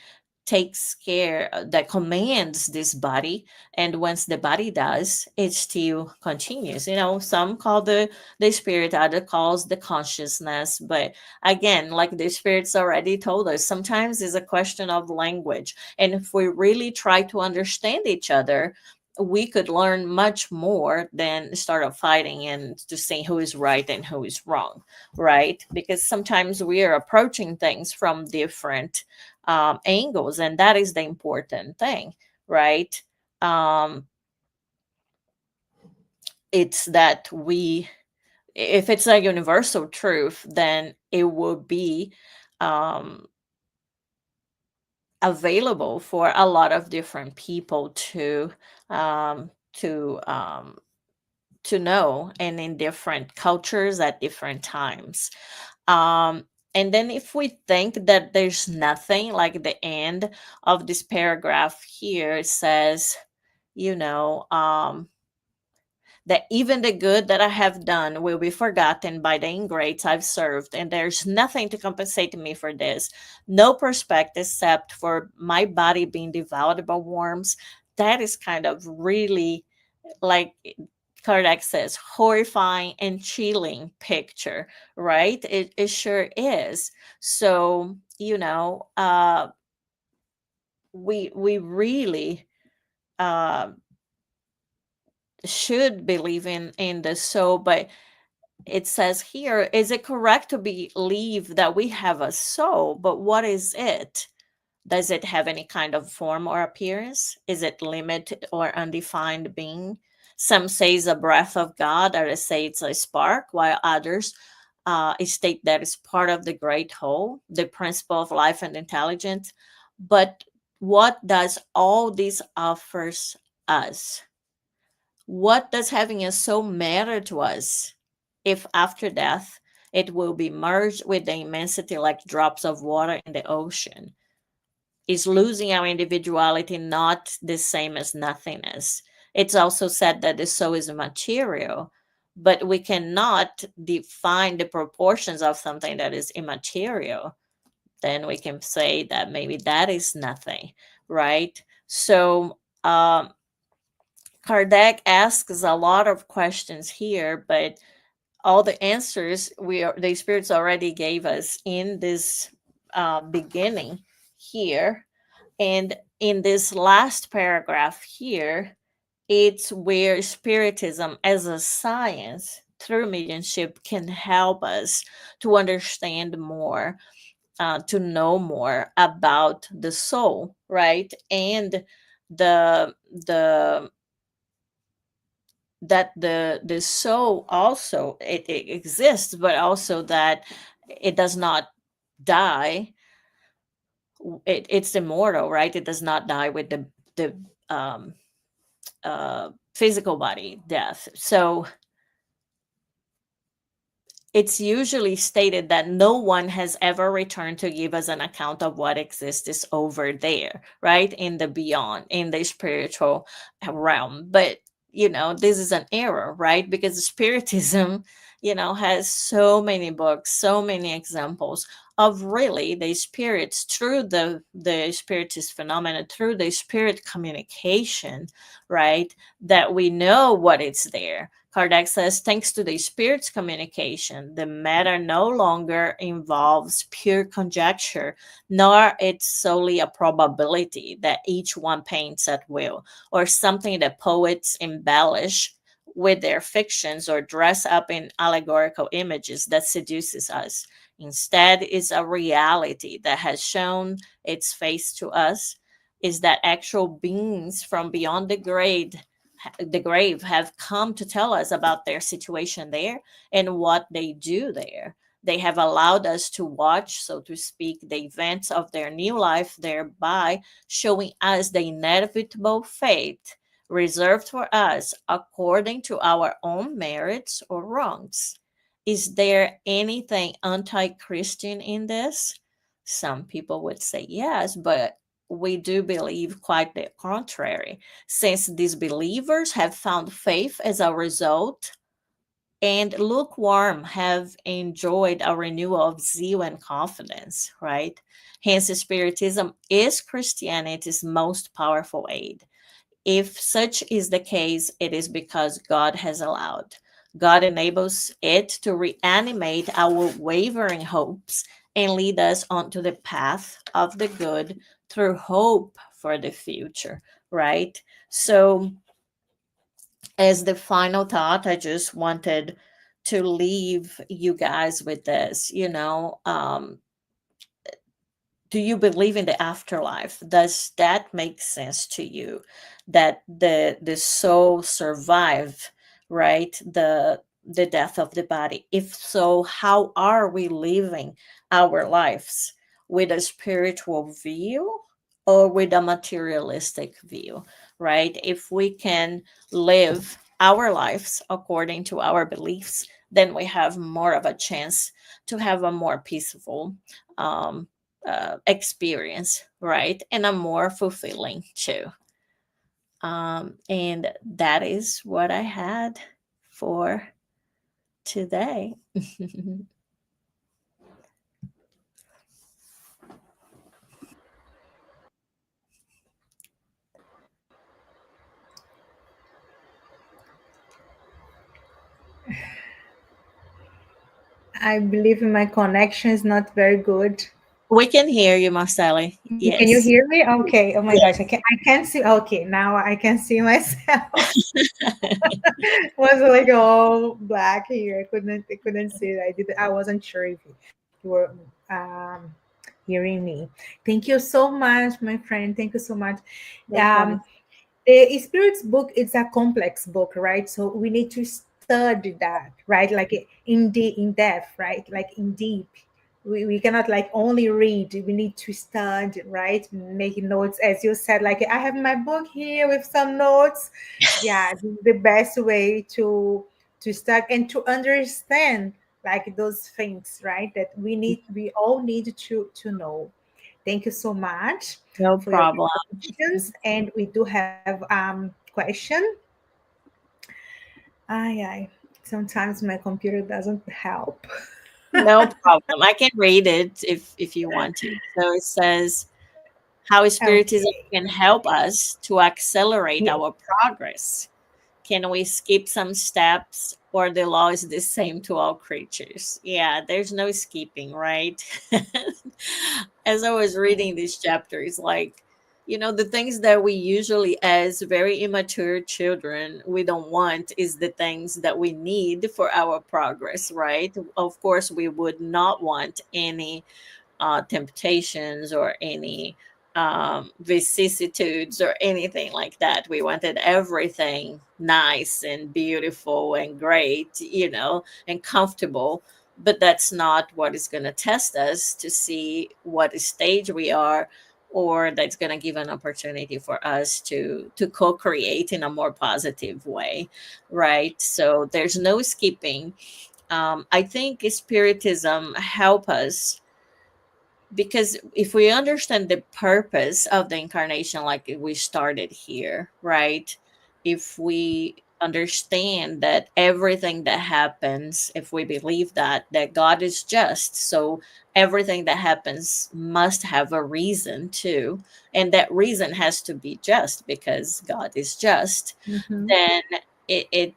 takes care, that commands this body. And once the body does, it still continues. Some call the spirit, other calls the consciousness. But again, like the spirits already told us, sometimes it's a question of language. And if we really try to understand each other, we could learn much more than start a fighting and to say who is right and who is wrong, right? Because sometimes we are approaching things from different angles, and that is the important thing, right? Um, it's that if it's a universal truth, then it will be um, available for a lot of different people um, to um, to know, and in different cultures at different times. Um, and then if we think that there's nothing, like the end of this paragraph here says, you know, um, that even the good that I have done will be forgotten by the ingrates I've served, and there's nothing to compensate me for this. No prospect except for my body being devoured by worms. That is kind of really, like Kardec says, horrifying and chilling picture, right? It sure is. So, we really uh, should believe in the soul. But it says here, is it correct to believe that we have a soul? But what is it? Does it have any kind of form or appearance? Is it limited or undefined being? Some say it's a breath of God, others say it's a spark, while others state that it's part of the great whole, the principle of life and intelligence. But what does all this offers us? What does having a soul matter to us if after death it will be merged with the immensity like drops of water in the ocean? Is losing our individuality not the same as nothingness? It's also said that the soul is immaterial, but we cannot define the proportions of something that is immaterial. Then we can say that maybe that is nothing, right? So, Kardec asks a lot of questions here, but all the answers the spirits already gave us in this beginning here. And in this last paragraph here, it's where spiritism as a science through mediumship can help us to understand more, to know more about the soul, right? And the that the soul also it exists, but also that it does not die. It's immortal, right? It does not die with the um, physical body death. So it's usually stated that no one has ever returned to give us an account of what exists over there, right? In the beyond, in the spiritual realm. But, this is an error, right? Because Spiritism, has so many books, so many examples of really the spirits through the spiritist phenomena, through the spirit communication, right? That we know what is there. Kardec says, thanks to the spirit's communication, the matter no longer involves pure conjecture, nor it's solely a probability that each one paints at will, or something that poets embellish with their fictions or dress up in allegorical images that seduces us. Instead, it's a reality that has shown its face to us, is that actual beings from beyond the grave have come to tell us about their situation there and what they do there. They have allowed us to watch, so to speak, the events of their new life, thereby showing us the inevitable fate reserved for us according to our own merits or wrongs. Is there anything anti Christian in this? Some people would say yes, but we do believe quite the contrary, since these believers have found faith as a result, and lukewarm have enjoyed a renewal of zeal and confidence, right? Hence, Spiritism is Christianity's most powerful aid. If such is the case, it is because God has allowed. God enables it to reanimate our wavering hopes and lead us onto the path of the good through hope for the future, right? So, as the final thought, I just wanted to leave you guys with this. Do you believe in the afterlife? Does that make sense to you, that the soul survive, right, the death of the body? If so, how are we living our lives, with a spiritual view or with a materialistic view, right? If we can live our lives according to our beliefs, then we have more of a chance to have a more peaceful experience, right? And a more fulfilling too. And that is what I had for today. I believe my connection is not very good. We can hear you, Marceli. Can you Yes. hear me? Okay. Oh my gosh, Yes. I can't see. Okay, now I can see myself. Was like all black here. I couldn't see it. I wasn't sure if you were hearing me. Thank you so much, my friend. Thank you so much. No problem. Um, the spirits book is a complex book, right? So we need to study that, right? Like in depth, right? Like in deep. We cannot like only read. We need to study, right? Making notes, as you said. Like I have my book here with some notes. Yeah, this is the best way to start and to understand like those things, right? That we all need to know. Thank you so much No for your problem. questions. And we do have question. Ay. Sometimes my computer doesn't help. No problem. I can read it if you want to. So it says how Spiritism Okay. can help us to accelerate Yes. our progress. can we skip some steps, or the law is the same to all creatures? Yeah, there's no skipping, right? As I was reading this chapter, it's like, the things that we usually, as very immature children, we don't want is the things that we need for our progress, right? Of course, we would not want any temptations or any vicissitudes or anything like that. We wanted everything nice and beautiful and great, and comfortable. But that's not what is going to test us to see what stage we are, or that's going to give an opportunity for us to co-create in a more positive way, right? So there's no skipping. I think spiritism help us, because if we understand the purpose of the incarnation, like we started here, right? If we understand that everything that happens, if we believe that God is just, so everything that happens must have a reason too, and that reason has to be just because God is just, Mhm. then it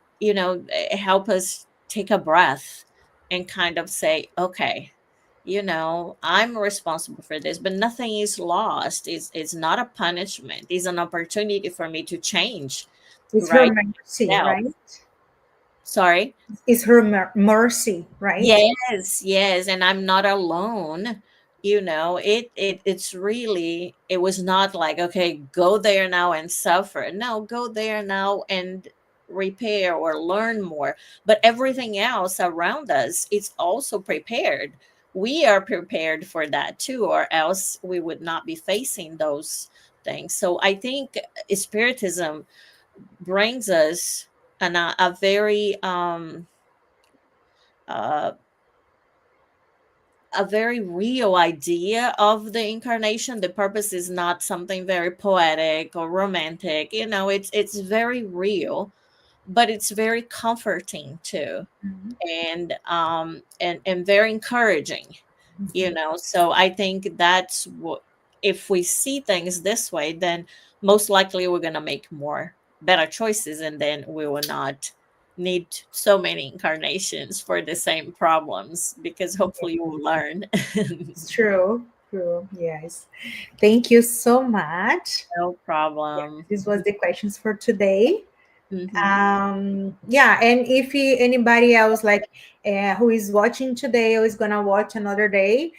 help us take a breath and kind of say, okay, I'm responsible for this, but nothing is lost. It's not a punishment. It's an opportunity for me to change, It's her right? mercy, Now, right? sorry. It's her mercy, right? Yes, yes, and I'm not alone. It's really, it was not like, okay, go there now and suffer. No, go there now and repair or learn more. But everything else around us is also prepared. We are prepared for that too, or else we would not be facing those things. So I think spiritism brings us a very uh a very real idea of the incarnation. The purpose is not something very poetic or romantic. It's very real, but it's very comforting too, Mhm. and very encouraging. So I think that's what, if we see things this way, then most likely we're going to make more better choices, and then we will not need so many incarnations for the same problems, because hopefully you will learn. It's true. True. Yes. Thank you so much. No Yeah, problem. this was the questions for today. Hmm. Yeah, and if anybody else like who is watching today or is gonna watch another day,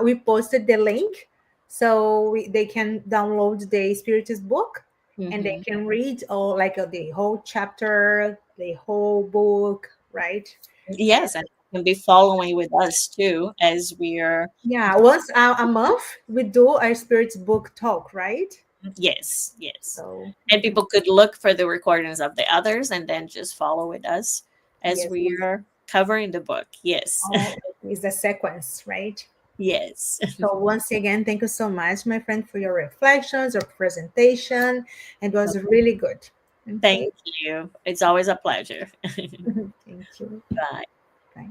we posted the link so they can download the Spiritist book and they Hmm. can read all like the whole chapter, the whole book, right? Yes, and you can be following with us too as we're. Yeah, once a month we do our Spirits book talk, right? Yes, yes. So And people could look for the recordings of the others and then just follow with us as yes, we are covering the book. Yes. all is the sequence, right? Yes. So once again, thank you so much, my friend, for your reflections, your presentation. It was really good. Thank Okay. you. It's always a pleasure. Thank you. Bye. Bye.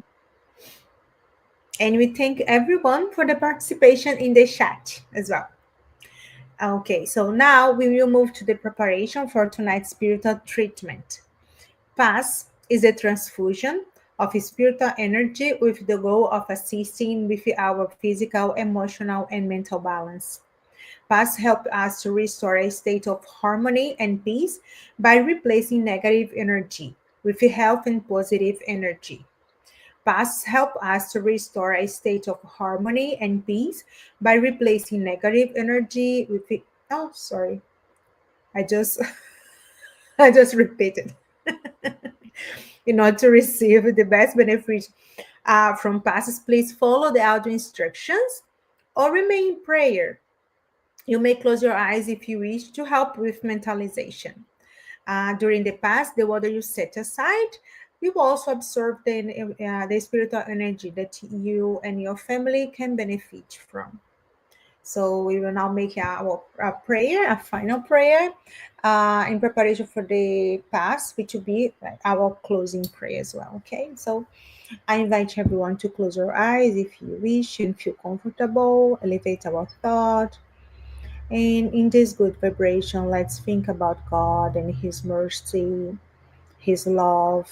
And we thank everyone for the participation in the chat as well. Okay, so now we will move to the preparation for tonight's spiritual treatment. PAS is a transfusion of spiritual energy with the goal of assisting with our physical, emotional, and mental balance. PAS help us to restore a state of harmony and peace by replacing negative energy with health and positive energy. PAS help us to restore a state of harmony and peace by replacing negative energy with oh sorry. I just I just repeated. In order to receive the best benefit from PASs, please follow the audio instructions or remain in prayer. You may close your eyes if you wish to help with mentalization. During the past, the water you set aside, you will also absorb the spiritual energy that you and your family can benefit from. So we will now make a prayer, a final prayer, in preparation for the past, which will be like our closing prayer as well. Okay, so I invite everyone to close your eyes if you wish and feel comfortable. Elevate our thought and in this good vibration, let's think about God and His mercy. His love.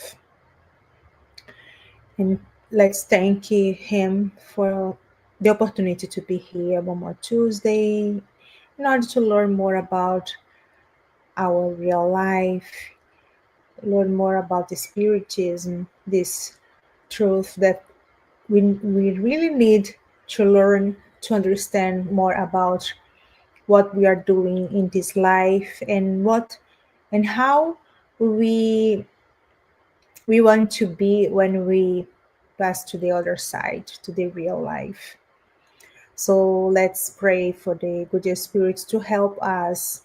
And let's thank Him for the opportunity to be here one more Tuesday in order to learn more about our real life, learn more about the Spiritism, this truth that we really need to learn to understand more about what we are doing in this life and what and how we we want to be when we pass to the other side, to the real life. So let's pray for the good spirits to help us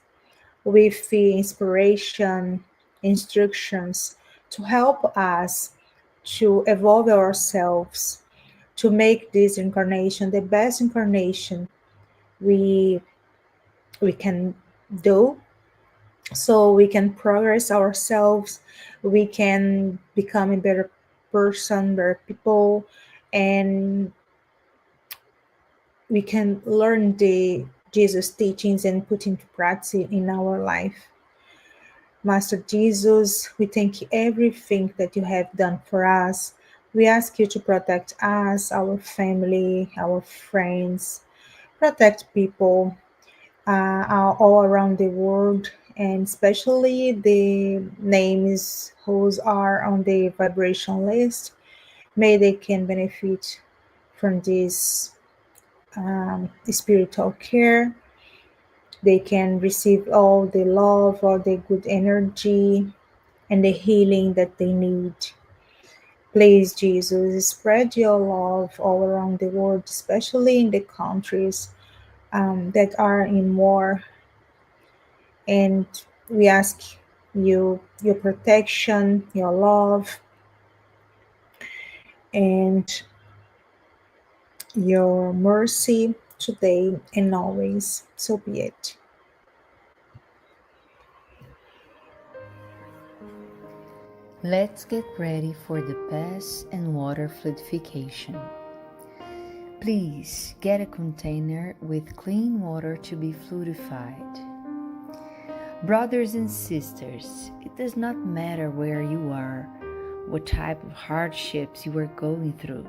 with the inspiration, instructions, to help us to evolve ourselves, to make this incarnation the best incarnation we we can do, so we can progress ourselves, we can become a better person, better people, and we can learn the Jesus teachings and put into practice in our life. Master Jesus, we thank you everything that you have done for us. We ask you to protect us, our family, our friends, protect people all around the world, and especially the names whose are on the vibration list. May they can benefit from this spiritual care. They can receive all the love, all the good energy, and the healing that they need. Please, Jesus, spread your love all around the world, especially in the countries that are in war. And we ask you your protection, your love, and your mercy today and always. So be it. Let's get ready for the pass and water fluidification. Please get a container with clean water to be fluidified. Brothers and sisters, it does not matter where you are, what type of hardships you are going through.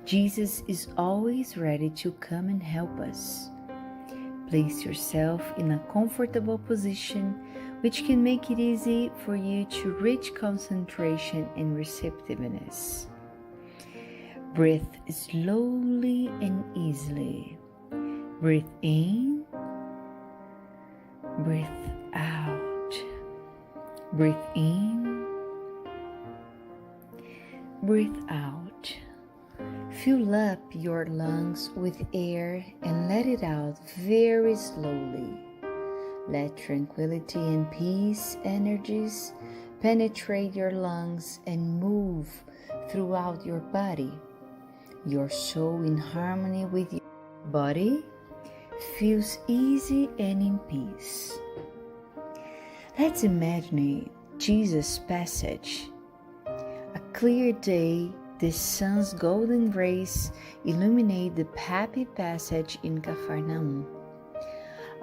Jesus is always ready to come and help us. Place yourself in a comfortable position which can make it easy for you to reach concentration and receptiveness. Breathe slowly and easily. Breathe in, breathe out. Breathe in, breathe out. Fill up your lungs with air and let it out very slowly. Let tranquility and peace energies penetrate your lungs and move throughout your body. Your soul in harmony with your body feels easy and in peace. Let's imagine Jesus' passage. A clear day, the sun's golden rays illuminate the happy passage in Capernaum.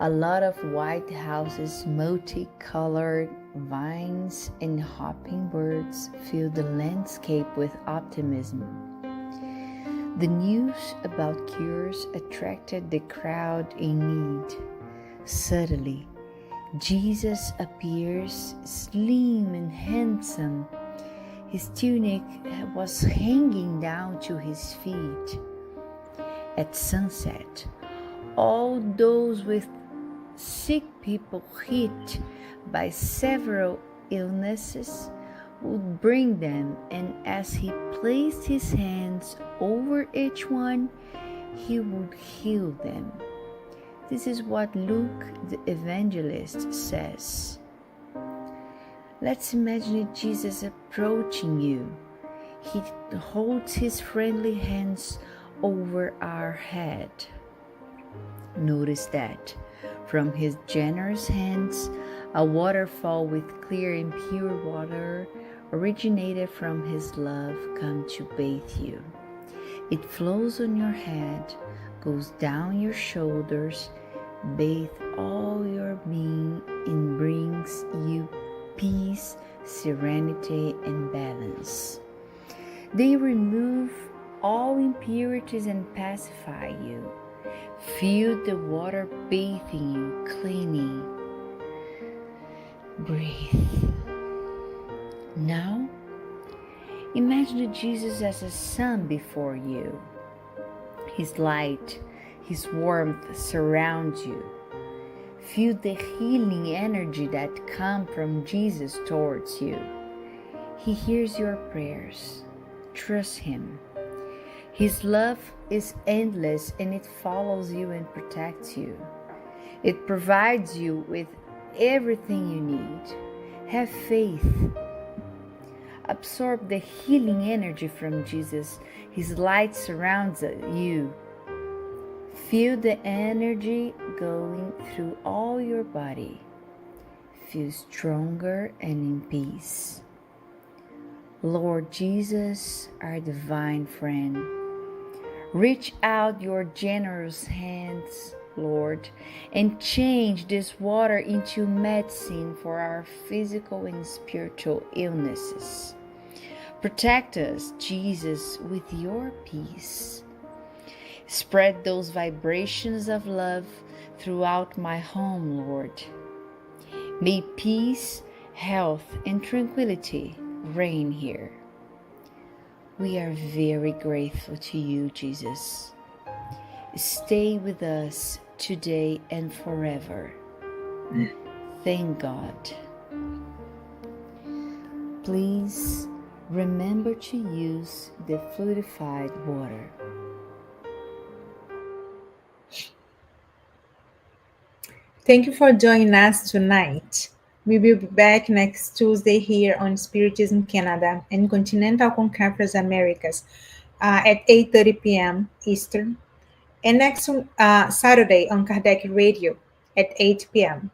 A lot of white houses, multicolored vines, and hopping birds fill the landscape with optimism. The news about cures attracted the crowd in need. Suddenly, Jesus appears slim and handsome. His tunic was hanging down to his feet. At sunset, all those with sick people hit by several illnesses would bring them, and as he placed his hands over each one, he would heal them. This is what Luke the evangelist says. Let's imagine Jesus approaching you. He holds his friendly hands over our head. Notice that from his generous hands, a waterfall with clear and pure water originated from his love come to bathe you. It flows on your head, goes down your shoulders, bathe all your being, and brings you peace, serenity, and balance. They remove all impurities and pacify you. Feel the water bathing you, cleaning. Breathe. Now, imagine Jesus as a sun before you. His light, His warmth surrounds you. Feel the healing energy that comes from Jesus towards you. He hears your prayers. Trust Him. His love is endless and it follows you and protects you. It provides you with everything you need. Have faith. Absorb the healing energy from Jesus. His light surrounds you. Feel the energy going through all your body. Feel stronger and in peace. Lord Jesus, our divine friend, reach out your generous hands, Lord, and change this water into medicine for our physical and spiritual illnesses. Protect us, Jesus, with your peace. Spread those vibrations of love throughout my home, Lord. May peace, health, and tranquility reign here. We are very grateful to you, Jesus. Stay with us today and forever. Thank God. Please remember to use the fluidified water. Thank you for joining us tonight. We will be back next Tuesday here on Spiritism Canada and Continental Conference Americas at 8:30 p.m. Eastern, and next Saturday on Kardec Radio at 8 p.m.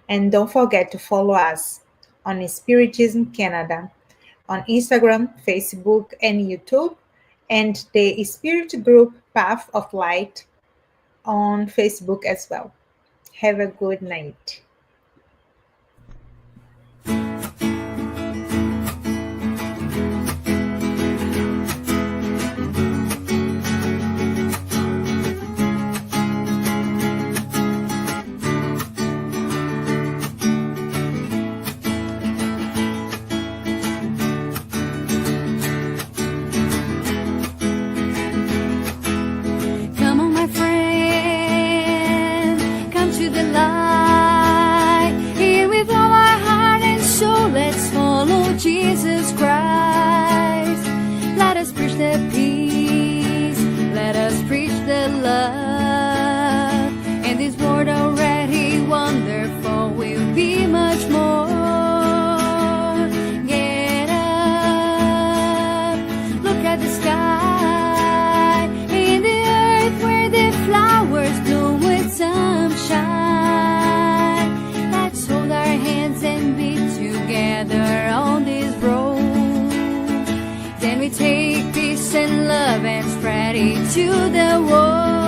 And don't forget to follow us on Spiritism Canada on Instagram, Facebook, and YouTube, and the Spirit Group Path of Light on Facebook as well. Have a good night. Come on, my friend, come to the light. Here with all our heart and soul, let's follow Jesus Christ. Let us preach the peace, let us preach the love. And this world already wonderful will be much more. Get up, look at the sky, in the earth where the flowers bloom with sunshine. Let's hold our hands and be together on this road. Then we take peace and love and spread it to the world.